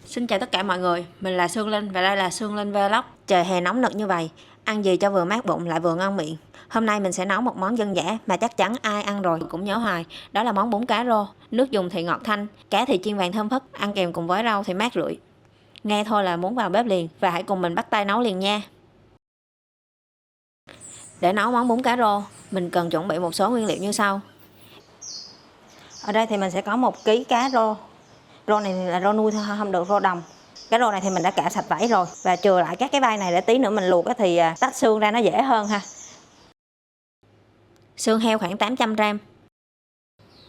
Xin chào tất cả mọi người, mình là Sương Linh và đây là Sương Linh Vlog. Trời hè nóng nực như vậy, ăn gì cho vừa mát bụng lại vừa ngon miệng. Hôm nay mình sẽ nấu một món dân dã mà chắc chắn ai ăn rồi cũng nhớ hoài, đó là món bún cá rô. Nước dùng thì ngọt thanh, cá thì chiên vàng thơm phức, ăn kèm cùng với rau thì mát rượi. Nghe thôi là muốn vào bếp liền và hãy cùng mình bắt tay nấu liền nha. Để nấu món bún cá rô, mình cần chuẩn bị một số nguyên liệu như sau. Ở đây thì mình sẽ có 1 kg cá rô. Rô này là rô nuôi thôi, không được rô đồng. Cái rô này thì mình đã cạo sạch vảy rồi và chừa lại các cái vai này để tí nữa mình luộc thì tách xương ra nó dễ hơn ha. Xương heo khoảng 800g.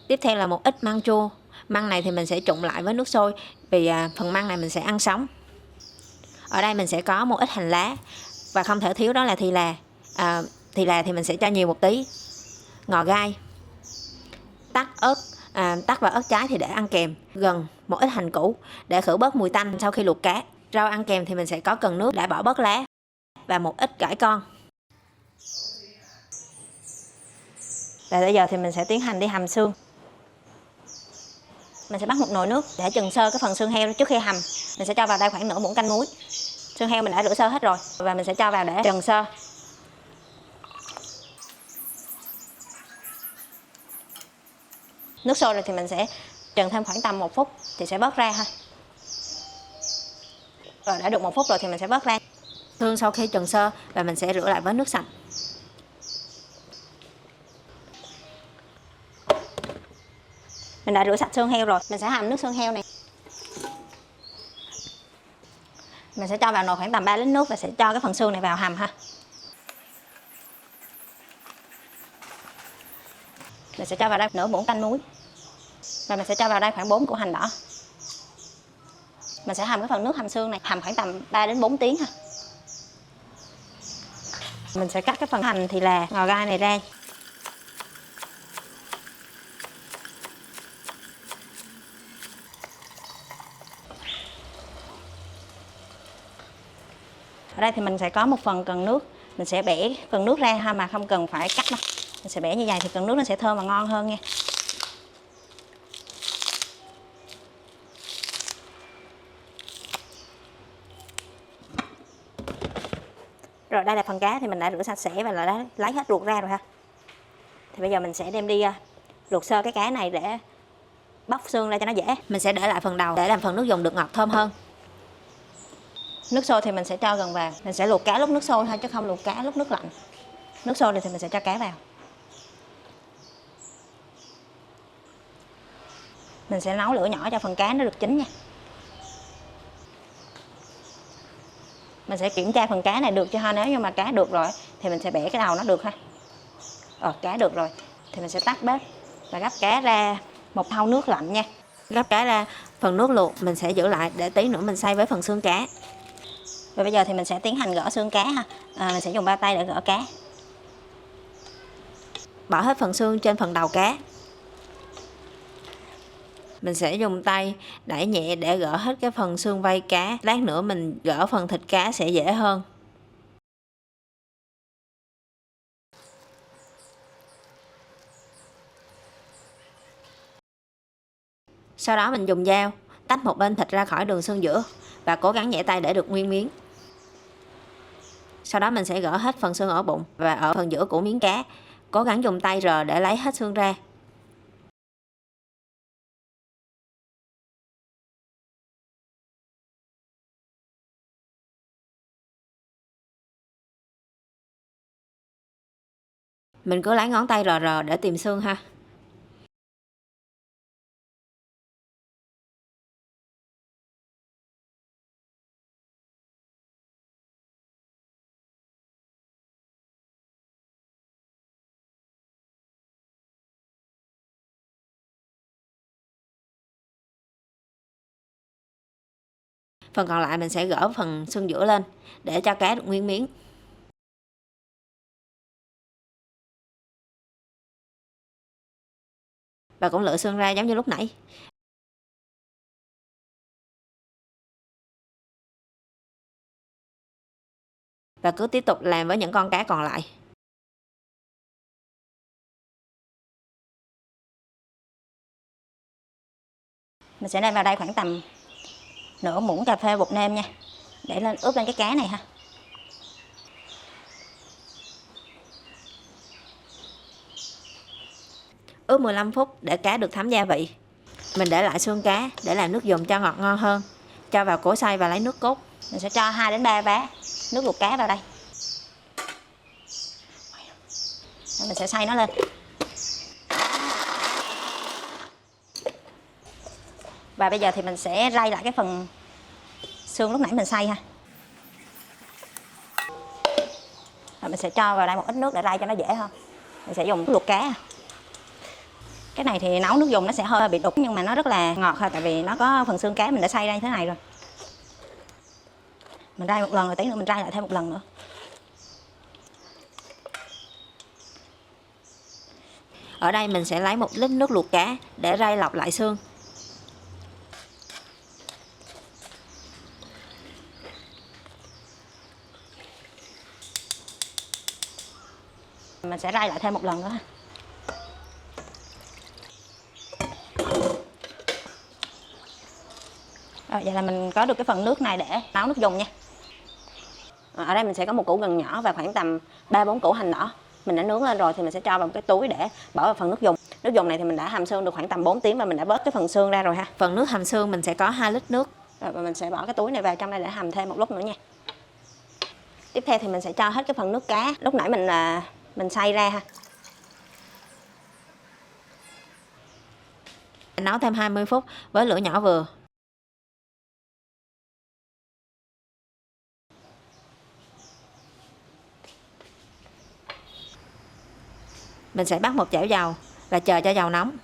Tiếp theo là một ít măng chua. Măng này thì mình sẽ trụng lại với nước sôi vì phần măng này mình sẽ ăn sống. Ở đây mình sẽ có một ít hành lá và không thể thiếu đó là thì là. Thì là thì mình sẽ cho nhiều một tí. Ngò gai, tắc ớt, tắc và ớt trái thì để ăn kèm. Gừng, một ít hành củ để khử bớt mùi tanh sau khi luộc cá. Rau ăn kèm thì mình sẽ có cần nước để bỏ bớt lá và một ít cải con. Và bây giờ thì mình sẽ tiến hành đi hầm xương. Mình sẽ bắt một nồi nước để chừng sơ cái phần xương heo trước khi hầm. Mình sẽ cho vào đây khoảng nửa muỗng canh muối. Xương heo mình đã rửa sơ hết rồi và mình sẽ cho vào để chừng sơ. Nước sôi rồi thì mình sẽ chừng thêm khoảng tầm 1 phút thì sẽ vớt ra ha. Rồi đã được 1 phút rồi thì mình sẽ vớt ra. Xương sau khi chừng sơ và mình sẽ rửa lại với nước sạch. Mình đã rửa sạch xương heo rồi, mình sẽ hầm nước xương heo này. Mình sẽ cho vào nồi khoảng tầm 3 lít nước và sẽ cho cái phần xương này vào hầm ha. Mình sẽ cho vào đây nửa muỗng canh muối. Và mình sẽ cho vào đây khoảng 4 củ hành đỏ. Mình sẽ hầm cái phần nước hầm xương này, hầm khoảng tầm 3 đến 4 tiếng ha. Mình sẽ cắt cái phần hành thì là ngò gai này ra. Ở đây thì mình sẽ có một phần cần nước. Mình sẽ bẻ phần nước ra ha, mà không cần phải cắt đâu. Mình sẽ bẻ như vậy thì cần nước nó sẽ thơm và ngon hơn nha. Rồi đây là phần cá thì mình đã rửa sạch sẽ và đã lấy hết ruột ra rồi ha. Thì bây giờ mình sẽ đem đi luộc sơ cái cá này để bóc xương ra cho nó dễ. Mình sẽ để lại phần đầu để làm phần nước dùng được ngọt thơm hơn. Nước sôi thì mình sẽ cho gừng vào. Mình sẽ luộc cá lúc nước sôi thôi chứ không luộc cá lúc nước lạnh. Nước sôi thì mình sẽ cho cá vào. Mình sẽ nấu lửa nhỏ cho phần cá nó được chín nha. Mình sẽ kiểm tra phần cá này được chưa ha. Nếu như mà cá được rồi thì mình sẽ bẻ cái đầu nó được ha. Cá được rồi thì mình sẽ tắt bếp và gắp cá ra một thau nước lạnh nha. Gắp cá ra, phần nước luộc mình sẽ giữ lại để tí nữa mình xay với phần xương cá. Và bây giờ thì mình sẽ tiến hành gỡ xương cá ha. Mình sẽ dùng bao tay để gỡ cá. Bỏ hết phần xương trên phần đầu cá. Mình sẽ dùng tay đẩy nhẹ để gỡ hết cái phần xương vây cá. Lát nữa mình gỡ phần thịt cá sẽ dễ hơn. Sau đó mình dùng dao tách một bên thịt ra khỏi đường xương giữa và cố gắng nhẹ tay để được nguyên miếng. Sau đó mình sẽ gỡ hết phần xương ở bụng và ở phần giữa của miếng cá. Cố gắng dùng tay rờ để lấy hết xương ra. Mình cứ lấy ngón tay rờ rờ để tìm xương ha. Phần còn lại mình sẽ gỡ phần xương giữa lên để cho cá được nguyên miếng. Và cũng lựa xương ra giống như lúc nãy. Và cứ tiếp tục làm với những con cá còn lại. Mình sẽ đem vào đây khoảng tầm nửa muỗng cà phê bột nêm nha, để lên ướp lên cái cá này ha. Ướp 15 phút để cá được thấm gia vị. Mình để lại xương cá để làm nước dùng cho ngọt ngon hơn. Cho vào cối xay và lấy nước cốt. Mình sẽ cho 2 đến 3 vá nước luộc cá vào đây. Mình sẽ xay nó lên. Và bây giờ thì mình sẽ rây lại cái phần xương lúc nãy mình xay ha. Rồi mình sẽ cho vào đây một ít nước để rây cho nó dễ hơn. Mình sẽ dùng nước luộc cá. Cái này thì nấu nước dùng nó sẽ hơi bị đục nhưng mà nó rất là ngọt thôi, tại vì nó có phần xương cá mình đã xay ra như thế này rồi. Mình rây một lần rồi tí nữa mình rây lại thêm một lần nữa. Ở đây mình sẽ lấy 1 lít nước luộc cá để rây lọc lại xương. Mình sẽ rây lại thêm một lần nữa. Rồi, vậy là mình có được cái phần nước này để nấu nước dùng nha. Ở đây mình sẽ có một củ gừng nhỏ và khoảng tầm 3-4 củ hành đỏ. Mình đã nướng lên rồi thì mình sẽ cho vào một cái túi để bỏ vào phần nước dùng. Nước dùng này thì mình đã hầm xương được khoảng tầm 4 tiếng và mình đã vớt cái phần xương ra rồi ha. Phần nước hầm xương mình sẽ có 2 lít nước. Rồi và mình sẽ bỏ cái túi này vào trong đây để hầm thêm một lúc nữa nha. Tiếp theo thì mình sẽ cho hết cái phần nước cá lúc nãy mình xay ra ha. Nấu thêm 20 phút với lửa nhỏ vừa. Mình sẽ bắt một chảo dầu và chờ cho dầu nóng.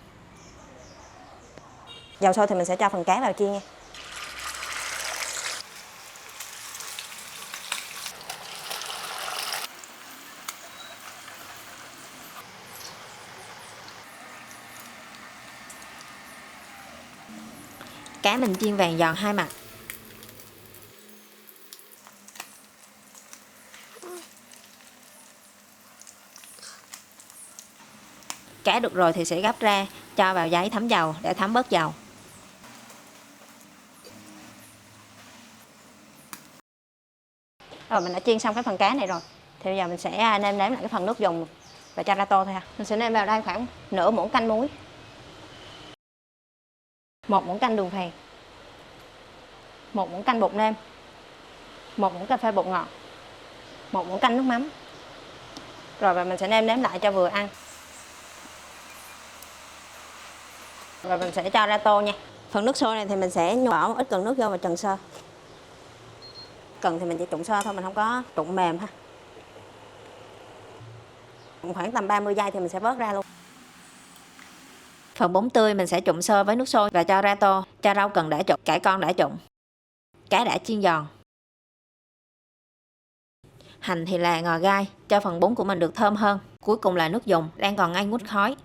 Dầu sôi thì mình sẽ cho phần cá vào chiên nha. Cá mình chiên vàng giòn hai mặt. Cá được rồi thì sẽ gấp ra, cho vào giấy thấm dầu để thấm bớt dầu. Rồi mình đã chiên xong cái phần cá này rồi. Thì bây giờ mình sẽ nêm nếm lại cái phần nước dùng và cho ra tô thôi ha. Mình sẽ nêm vào đây khoảng nửa muỗng canh muối, 1 muỗng canh đường phèn, 1 muỗng canh bột nêm, 1 muỗng cà phê bột ngọt, 1 muỗng canh nước mắm. Rồi và mình sẽ nêm nếm lại cho vừa ăn. Rồi mình sẽ cho ra tô nha. Phần nước sôi này thì mình sẽ bỏ một ít cần nước vô và trần sơ. Cần thì mình chỉ trụng sơ thôi, mình không có trụng mềm ha. Khoảng tầm 30 giây thì mình sẽ vớt ra luôn. Phần bún tươi mình sẽ trụng sơ với nước sôi và cho ra tô. Cho rau cần đã trụng, cải con đã trụng, cá đã chiên giòn. Hành thì là ngò gai, cho phần bún của mình được thơm hơn. Cuối cùng là nước dùng, đang còn nghi ngút khói.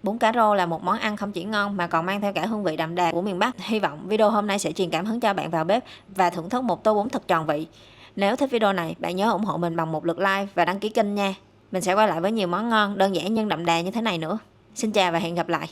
Bún cá rô là một món ăn không chỉ ngon mà còn mang theo cả hương vị đậm đà của miền Bắc. Hy vọng video hôm nay sẽ truyền cảm hứng cho bạn vào bếp và thưởng thức một tô bún thật tròn vị. Nếu thích video này, bạn nhớ ủng hộ mình bằng một lượt like và đăng ký kênh nha. Mình sẽ quay lại với nhiều món ngon, đơn giản nhưng đậm đà như thế này nữa. Xin chào và hẹn gặp lại.